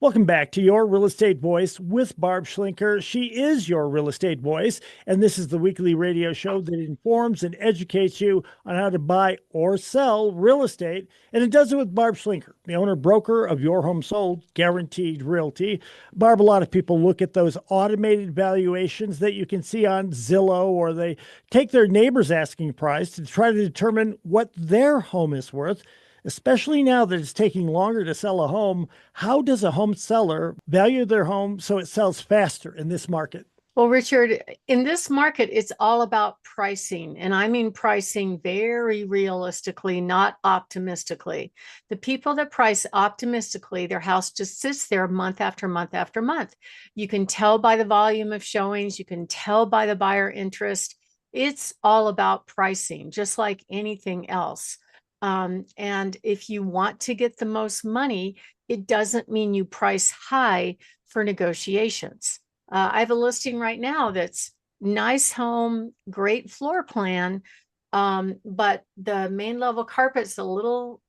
Welcome back to Your Real Estate Voice with Barb Schlinker. She is your real estate voice, and this is the weekly radio show that informs and educates you on how to buy or sell real estate. And it does it with Barb Schlinker, the owner broker of Your Home Sold Guaranteed Realty. Barb, a lot of people look at those automated valuations that you can see on Zillow, or they take their neighbor's asking price to try to determine what their home is worth. Especially now that it's taking longer to sell a home, how does a home seller value their home so it sells faster in this market? Well, Richard, in this market, it's all about pricing. And I mean pricing very realistically, not optimistically. The people that price optimistically, their house just sits there month after month after month. You can tell by the volume of showings, you can tell by the buyer interest. It's all about pricing, just like anything else. And if you want to get the most money, it doesn't mean you price high for negotiations. I have a listing right now that's nice home, great floor plan, but the main level carpet's a little,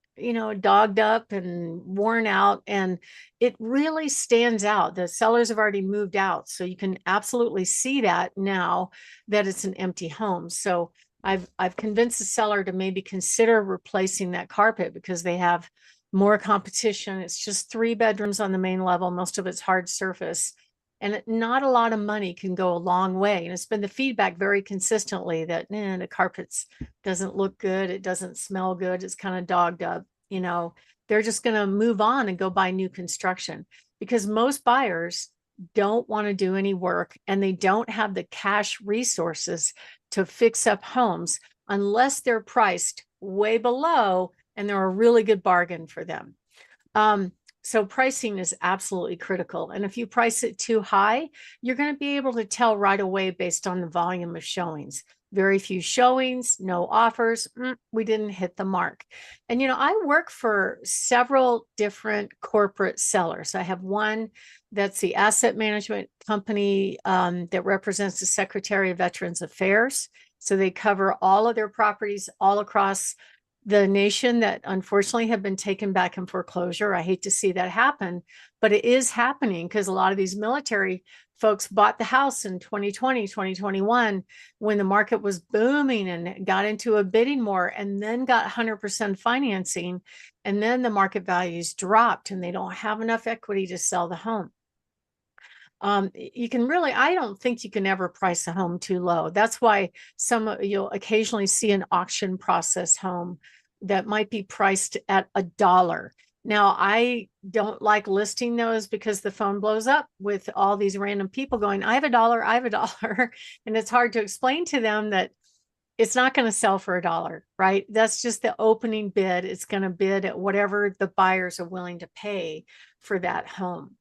dogged up and worn out, and it really stands out. The sellers have already moved out, so you can absolutely see that now that it's an empty home. So I've convinced the seller to maybe consider replacing that carpet because they have more competition. It's just 3 bedrooms on the main level. Most of it's hard surface. And not a lot of money can go a long way. And it's been the feedback very consistently that the carpets doesn't look good. It doesn't smell good. It's kind of dogged up. They're just going to move on and go buy new construction because most buyers don't want to do any work and they don't have the cash resources to fix up homes unless they're priced way below and they're a really good bargain for them. So pricing is absolutely critical. And if you price it too high, you're going to be able to tell right away based on the volume of showings. Very few showings, no offers. We didn't hit the mark. And, I work for several different corporate sellers. I have one that's the asset management company that represents the Secretary of Veterans Affairs. So they cover all of their properties all across the nation that unfortunately have been taken back in foreclosure. I hate to see that happen, but it is happening because a lot of these military folks bought the house in 2020, 2021, when the market was booming and got into a bidding war and then got 100% financing. And then the market values dropped and they don't have enough equity to sell the home. I don't think you can ever price a home too low. That's why you'll occasionally see an auction process home that might be priced at $1. Now, I don't like listing those because the phone blows up with all these random people going, I have $1, I have $1. And it's hard to explain to them that it's not going to sell for $1, right? That's just the opening bid. It's going to bid at whatever the buyers are willing to pay for that home.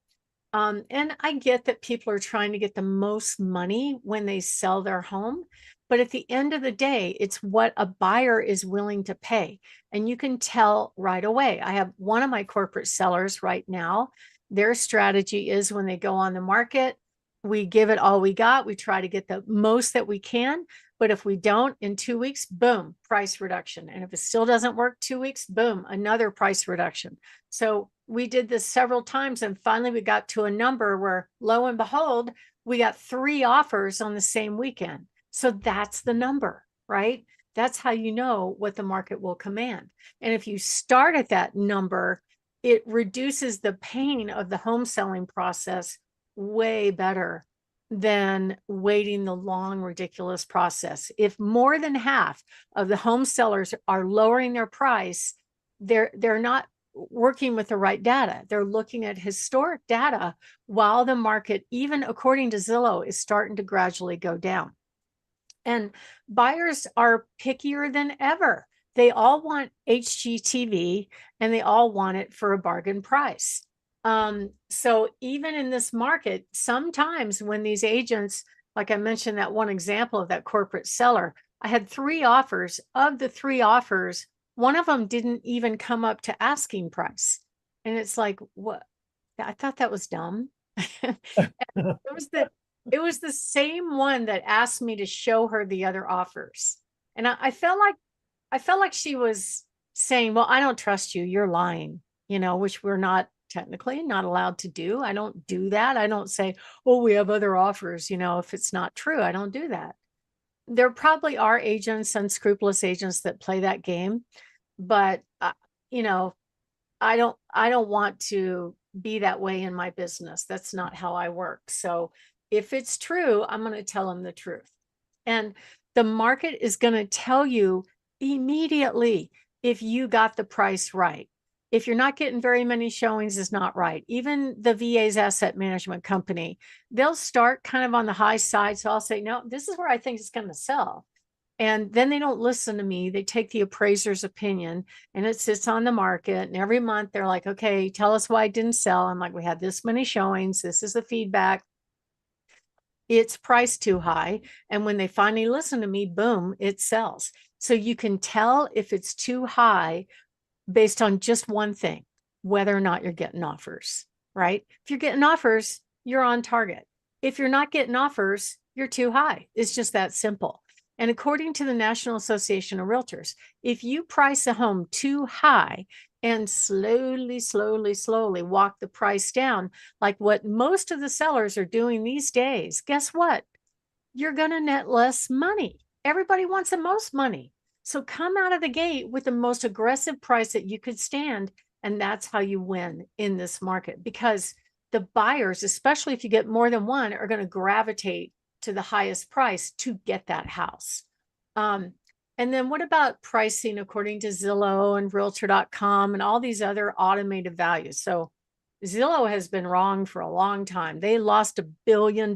And I get that people are trying to get the most money when they sell their home. But at the end of the day, it's what a buyer is willing to pay. And you can tell right away. I have one of my corporate sellers right now. Their strategy is when they go on the market, we give it all we got. We try to get the most that we can. But if we don't, in 2 weeks, boom, price reduction. And if it still doesn't work, 2 weeks, boom, another price reduction. So we did this several times. And finally, we got to a number where, lo and behold, we got 3 offers on the same weekend. So that's the number, right? That's how you know what the market will command. And if you start at that number, it reduces the pain of the home selling process way better than waiting the long, ridiculous process. If more than half of the home sellers are lowering their price, they're not working with the right data. They're looking at historic data while the market, even according to Zillow, is starting to gradually go down. And buyers are pickier than ever. They all want HGTV and they all want it for a bargain price. So even in this market, sometimes when these agents, like I mentioned, that one example of that corporate seller, I had 3 offers. Of the 3 offers, one of them didn't even come up to asking price. And it's like, what? I thought that was dumb. It was the same one that asked me to show her the other offers. And I felt like she was saying, well, I don't trust you. You're lying, which we're not technically not allowed to do. I don't do that. I don't say, oh, we have other offers, if it's not true. I don't do that. There probably are agents, unscrupulous agents that play that game, but you know, I don't want to be that way in my business. That's not how I work. So if it's true, I'm going to tell them the truth. And the market is going to tell you immediately if you got the price right. If you're not getting very many showings, is not right. Even the VA's asset management company, they'll start kind of on the high side. So I'll say, no, this is where I think it's going to sell. And then they don't listen to me. They take the appraiser's opinion and it sits on the market. And every month they're like, okay, tell us why it didn't sell. I'm like, we had this many showings. This is the feedback. It's priced too high. And when they finally listen to me, boom, it sells. So you can tell if it's too high based on just one thing, whether or not you're getting offers, right? If you're getting offers, you're on target. If you're not getting offers, you're too high. It's just that simple. And according to the National Association of Realtors, if you price a home too high and slowly walk the price down, like what most of the sellers are doing these days, guess what? You're going to net less money. Everybody wants the most money. So come out of the gate with the most aggressive price that you could stand. And that's how you win in this market, because the buyers, especially if you get more than one, are going to gravitate to the highest price to get that house. And then what about pricing according to Zillow and Realtor.com and all these other automated values? So Zillow has been wrong for a long time. They lost $1 billion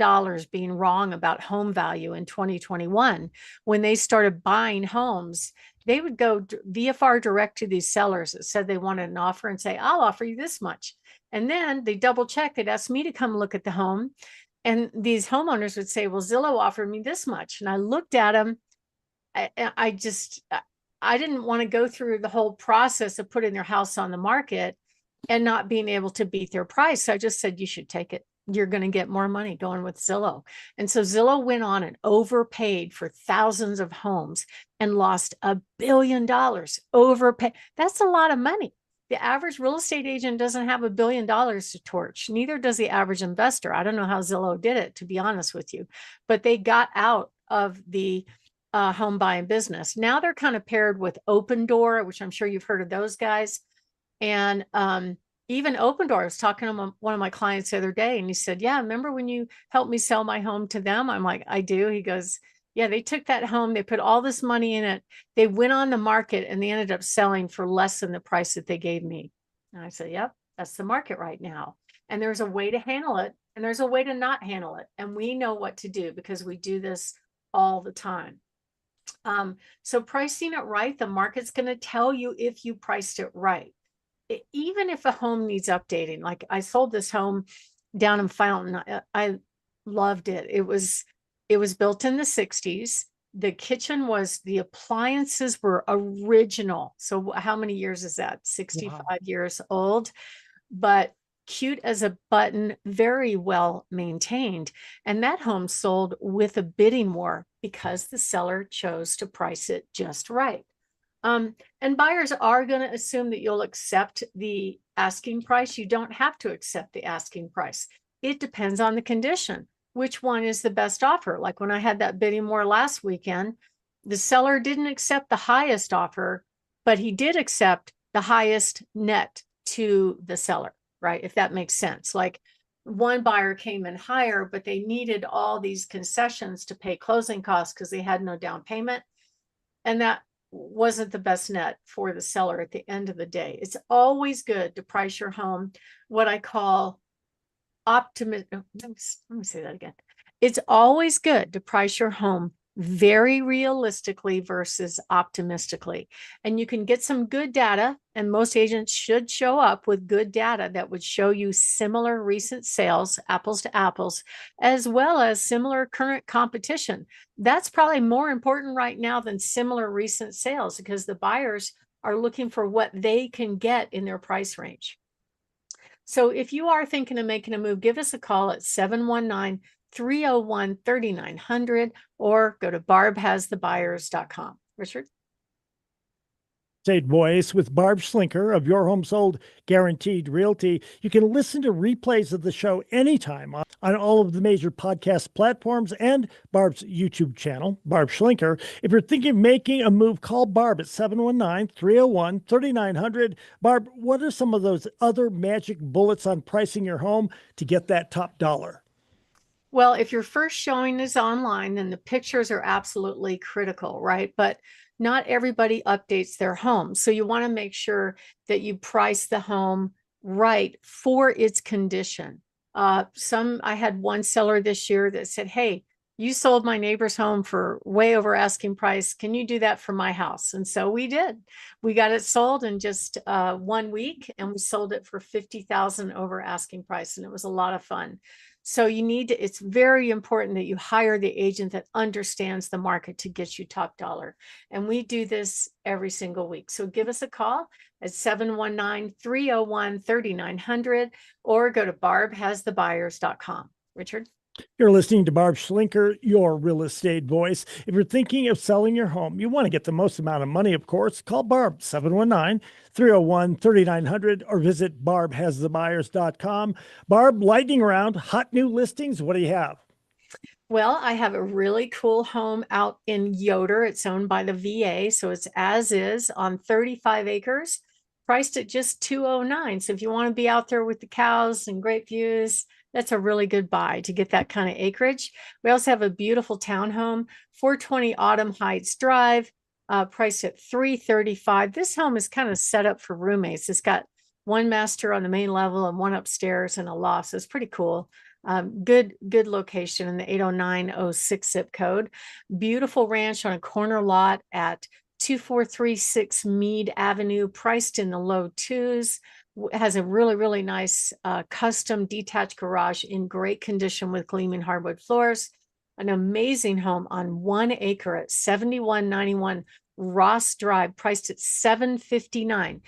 being wrong about home value in 2021. When they started buying homes, they would go VFR direct to these sellers that said they wanted an offer and say, I'll offer you this much. And then they double check. They'd ask me to come look at the home. And these homeowners would say, well, Zillow offered me this much. And I looked at them. I didn't want to go through the whole process of putting their house on the market and not being able to beat their price. So I just said, you should take it. You're going to get more money going with Zillow. And so Zillow went on and overpaid for thousands of homes and lost $1 billion. Overpay. That's a lot of money. The average real estate agent doesn't have $1 billion to torch. Neither does the average investor. I don't know how Zillow did it, to be honest with you, but they got out of the home buying business. Now they're kind of paired with Open Door, which I'm sure you've heard of those guys. And even Open Door, I was talking to one of my clients the other day, and he said, yeah, remember when you helped me sell my home to them? I'm like, I do. He goes, yeah, they took that home, they put all this money in it, they went on the market, and they ended up selling for less than the price that they gave me. And I said, yep, that's the market right now. And there's a way to handle it, and there's a way to not handle it. And we know what to do because we do this all the time. So pricing it right, the market's going to tell you if you priced it right. Even if a home needs updating, like I sold this home down in Fountain. I loved it. It was built in the 60s. The kitchen the appliances were original. So how many years is that? 65 Wow. years old, but cute as a button, very well maintained. And that home sold with a bidding war because the seller chose to price it just right. And buyers are going to assume that you'll accept the asking price. You don't have to accept the asking price. It depends on the condition. Which one is the best offer? Like when I had that bidding war last weekend, the seller didn't accept the highest offer, but he did accept the highest net to the seller, right? If that makes sense. Like one buyer came in higher, but they needed all these concessions to pay closing costs because they had no down payment. And that wasn't the best net for the seller at the end of the day. It's always good to price your home what I call optimism. Let me say that again. It's always good to price your home very realistically versus optimistically. And you can get some good data, and most agents should show up with good data that would show you similar recent sales, apples to apples, as well as similar current competition. That's probably more important right now than similar recent sales, because the buyers are looking for what they can get in their price range. So if you are thinking of making a move, give us a call at 719-301-3900 or go to barbhasthebuyers.com. Richard? Estate Voice with Barb Schlinker of Your Home Sold Guaranteed Realty. You can listen to replays of the show anytime on all of the major podcast platforms and Barb's YouTube channel, Barb Schlinker. If you're thinking of making a move, call Barb at 719-301-3900. Barb, what are some of those other magic bullets on pricing your home to get that top dollar? Well, if your first showing is online, then the pictures are absolutely critical, right? But not everybody updates their home. So you want to make sure that you price the home right for its condition. I had one seller this year that said, "Hey, you sold my neighbor's home for way over asking price. Can you do that for my house?" And so we did. We got it sold in just 1 week, and we sold it for 50,000 over asking price, and it was a lot of fun. So it's very important that you hire the agent that understands the market to get you top dollar. And we do this every single week. So give us a call at 719-301-3900 or go to barbhasthebuyers.com. Richard? You're listening to Barb Schlinker, your real estate voice. If you're thinking of selling your home, you want to get the most amount of money, of course, call Barb 719-301-3900 or visit barbhasthebuyers.com. Barb, lightning round, hot new listings. What do you have? Well, I have a really cool home out in Yoder. It's owned by the VA, so it's as is on 35 acres, priced at just 209. So if you want to be out there with the cows and great views, that's a really good buy to get that kind of acreage. We also have a beautiful townhome, 420 Autumn Heights Drive, priced at 335. This home is kind of set up for roommates. It's got one master on the main level and one upstairs and a loft. So it's pretty cool. Good location in the 80906 zip code. Beautiful ranch on a corner lot at 2436 Meade Avenue, priced in the low twos. Has a really nice custom detached garage in great condition with gleaming hardwood floors. An amazing home on 1 acre at 7191 Ross Drive, priced at $759.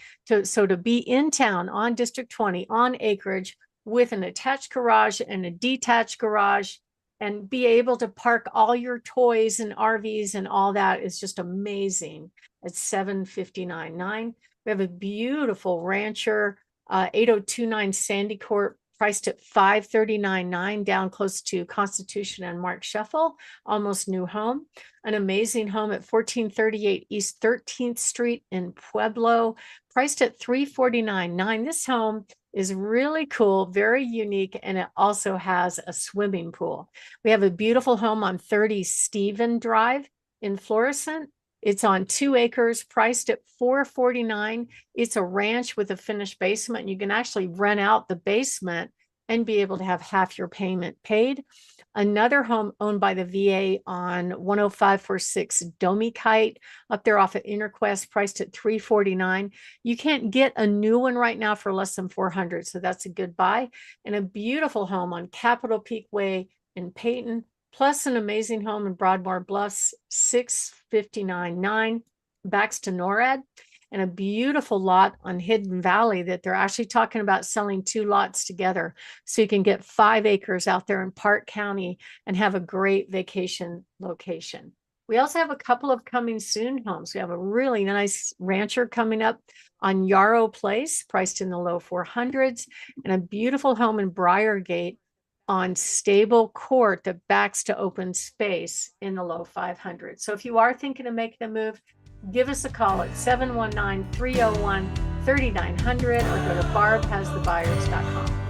So to be in town on District 20 on acreage with an attached garage and a detached garage and be able to park all your toys and RVs and all that is just amazing at $759.9. We have a beautiful rancher, 8029 Sandy Court, priced at $539.9, down close to Constitution and Mark Shuffle, almost new home. An amazing home at 1438 East 13th Street in Pueblo, priced at $349.9. This home is really cool, very unique, and it also has a swimming pool. We have a beautiful home on 30 Stephen Drive in Florissant. It's on 2 acres, priced at $449. It's a ranch with a finished basement. You can actually rent out the basement and be able to have half your payment paid. Another home owned by the VA on 10546 Domikite up there off of Interquest, priced at $349. You can't get a new one right now for less than $400, so that's a good buy. And a beautiful home on Capitol Peak Way in Peyton, plus an amazing home in Broadmoor Bluffs, 659.9, backs to NORAD, and a beautiful lot on Hidden Valley that they're actually talking about selling 2 lots together. So you can get 5 acres out there in Park County and have a great vacation location. We also have a couple of coming soon homes. We have a really nice rancher coming up on Yarrow Place, priced in the low 400s, and a beautiful home in Briargate on Stable Court that backs to open space in the low 500s. So if you are thinking of making a move, give us a call at 719-301-3900 or go to barbhasthebuyers.com.